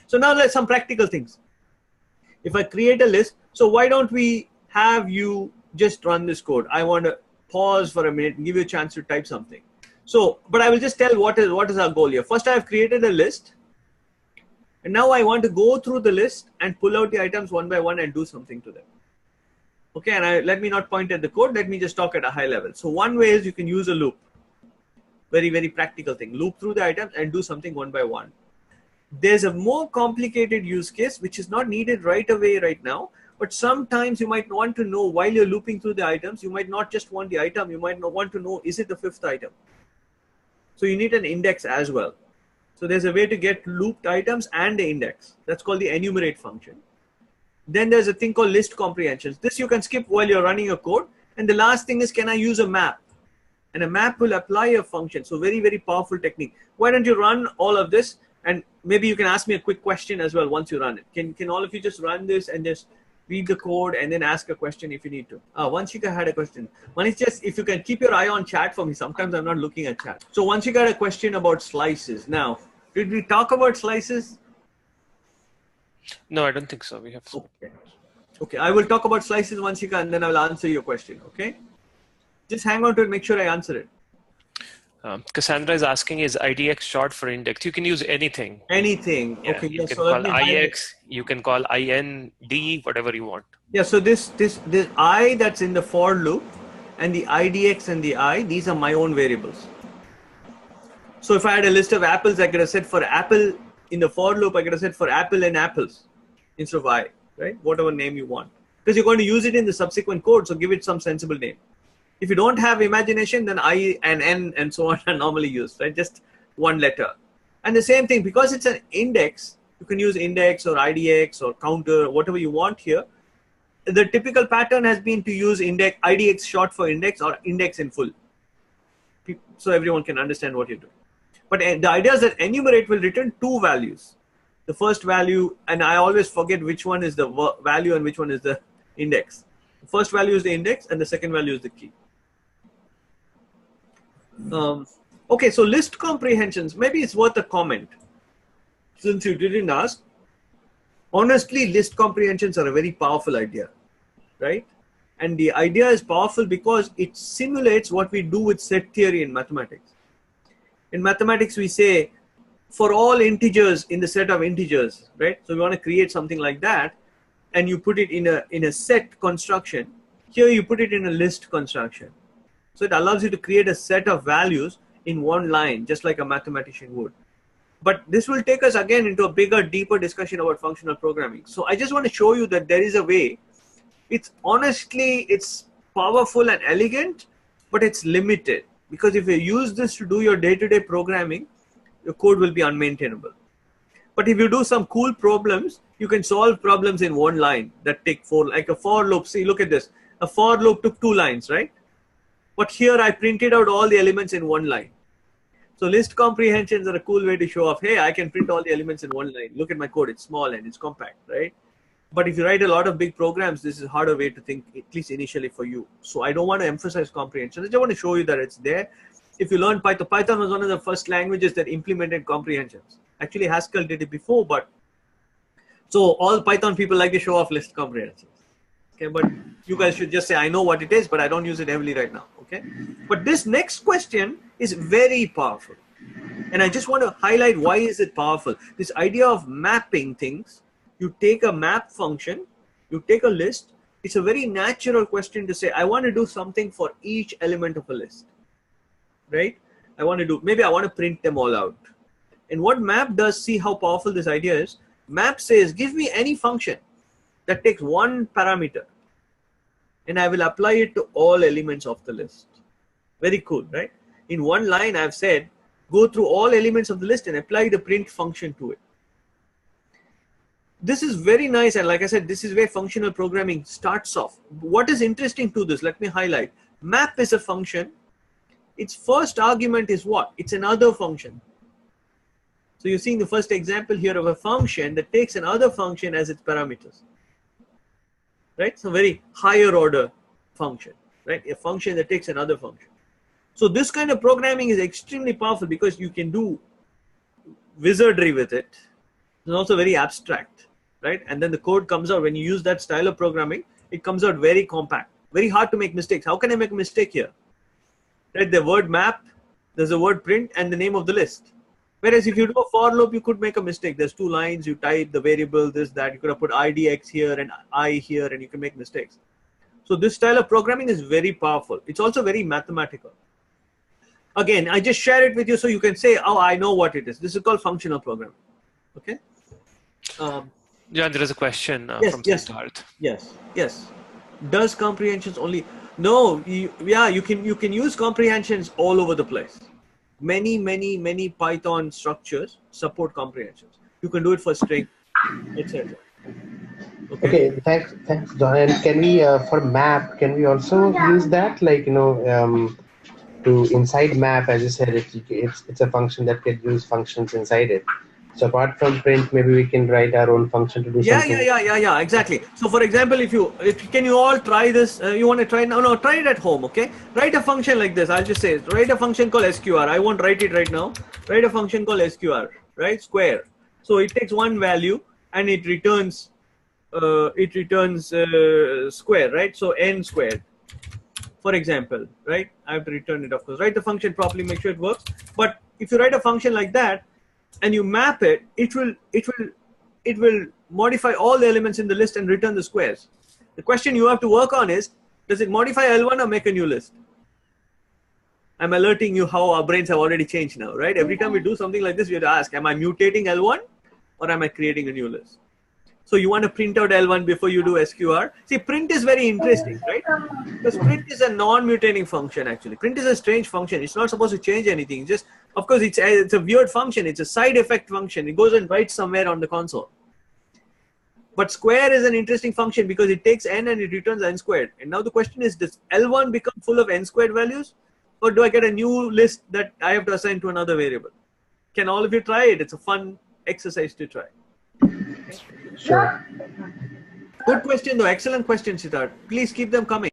So now let's some practical things. If I create a list, so why don't we have you just run this code? I want to pause for a minute and give you a chance to type something. So, but I will just tell what is our goal here. First, I have created a list. And now I want to go through the list and pull out the items one by one and do something to them. Okay, and let me not point at the code. Let me just talk at a high level. So one way is you can use a loop. Very, very practical thing. Loop through the items and do something one by one. There's a more complicated use case which is not needed right away right now. But sometimes you might want to know while you're looping through the items, you might not just want the item. You might not want to know, is it the 5th item? So you need an index as well. So there's a way to get looped items and the index. That's called the enumerate function. Then there's a thing called list comprehensions. This you can skip while you're running a code. And the last thing is, can I use a map? And a map will apply a function. So very, very powerful technique. Why don't you run all of this? And maybe you can ask me a quick question as well once you run it. Can all of you just run this and just read the code and then ask a question if you need to? Vanshika had a question. One is just, if you can keep your eye on chat for me. Sometimes I'm not looking at chat. So Vanshika had a question about slices. Now, did we talk about slices? No, I don't think so. We have. Okay. Okay, I will talk about slices, Vanshika, and then I will answer your question. Okay. Just hang on to it. Make sure I answer it. Cassandra is asking, is IDX short for index? You can use anything. Anything. Yeah, Okay. you can call IX, you can call IN, D, whatever you want. Yeah. So this I that's in the for loop and the IDX and the I, these are my own variables. So if I had a list of apples, I could have said for apple in the for loop, I could have said for apple and apples instead of I, right? Whatever name you want. Because you're going to use it in the subsequent code. So give it some sensible name. If you don't have imagination, then I and N and so on are normally used, right? Just one letter. And the same thing, because it's an index, you can use index or IDX or counter, whatever you want here. The typical pattern has been to use index, IDX short for index or index in full. So everyone can understand what you're doing. But the idea is that enumerate will return 2 values. The first value, and I always forget which one is the value and which one is the index. The first value is the index and the second value is the key. Okay, so list comprehensions, maybe it's worth a comment. Since you didn't ask, honestly, list comprehensions are a very powerful idea, right? And the idea is powerful because it simulates what we do with set theory in mathematics. In mathematics, we say for all integers in the set of integers, right? So we want to create something like that, and you put it in a set construction. Here you put it in a list construction. So it allows you to create a set of values in one line, just like a mathematician would. But this will take us again into a bigger, deeper discussion about functional programming. So I just want to show you that there is a way. It's honestly, it's powerful and elegant, but it's limited. Because if you use this to do your day-to-day programming, your code will be unmaintainable. But if you do some cool problems, you can solve problems in one line that take 4, like a for loop. See, look at this. A for loop took 2 lines, right? But here I printed out all the elements in one line. So list comprehensions are a cool way to show off, hey, I can print all the elements in one line. Look at my code, it's small and it's compact, right? But if you write a lot of big programs, this is a harder way to think, at least initially for you. So I don't want to emphasize comprehension. I just want to show you that it's there. If you learn Python, Python was one of the first languages that implemented comprehensions. Actually, Haskell did it before, but so all Python people like to show off list comprehensions. Okay, but you guys should just say, I know what it is, but I don't use it heavily right now. Okay, but this next question is very powerful. And I just want to highlight why is it powerful. This idea of mapping things, you take a map function, you take a list. It's a very natural question to say, I want to do something for each element of a list, right? Maybe I want to print them all out. And what map does, see how powerful this idea is. Map says, give me any function that takes one parameter and I will apply it to all elements of the list. Very cool, right? In one line, I've said, go through all elements of the list and apply the print function to it. This is very nice. And like I said, this is where functional programming starts off. What is interesting to this? Let me highlight. Map is a function. Its first argument is what? It's another function. So you're seeing the first example here of a function that takes another function as its parameters. Right? So very higher order function, right? A function that takes another function. So this kind of programming is extremely powerful because you can do wizardry with it. It's also very abstract, right? And then the code comes out, when you use that style of programming, it comes out very compact, very hard to make mistakes. How can I make a mistake here? Right? The word map, there's a word print and the name of the list. Whereas if you do a for loop, you could make a mistake. There's 2 lines, you type the variable, this, that, you could have put IDX here and I here, and you can make mistakes. So this style of programming is very powerful. It's also very mathematical. Again, I just share it with you so you can say, oh, I know what it is. This is called functional programming. Okay. Yeah, there is a question from Siddharth. Yes. Does comprehensions only? No. You can use comprehensions all over the place. Many Python structures support comprehensions. You can do it for string, etc. Okay. Thanks, John. And can we, for map, can we also use that, like, to inside map, as you said, it's a function that can use functions inside it. So apart from print, maybe we can write our own function to do something. Yeah, exactly. So for example, can you all try this? You want to try now? No, try it at home, okay? Write a function like this. I'll just say, write a function called SQR. I won't write it right now. Write a function called SQR, right? Square. So it takes one value and it returns square, right? So n squared, for example, right? I have to return it, of course. Write the function properly, make sure it works. But if you write a function like that, and you map it, it will modify all the elements in the list and return the squares. The question you have to work on is, does it modify L1 or make a new list? I'm alerting you how our brains have already changed now, right? Every time we do something like this, we have to ask, am I mutating L1 or am I creating a new list? So you want to print out L1 before you do SQR. See, print is very interesting, right? Because print is a non-mutating function, actually. Print is a strange function. It's not supposed to change anything. Just, of course, it's a weird function. It's a side effect function. It goes and writes somewhere on the console. But square is an interesting function because it takes n and it returns n squared. And now the question is, does L1 become full of n squared values? Or do I get a new list that I have to assign to another variable? Can all of you try it? It's a fun exercise to try. Sure. Good question though. Excellent question, Siddharth. Please keep them coming.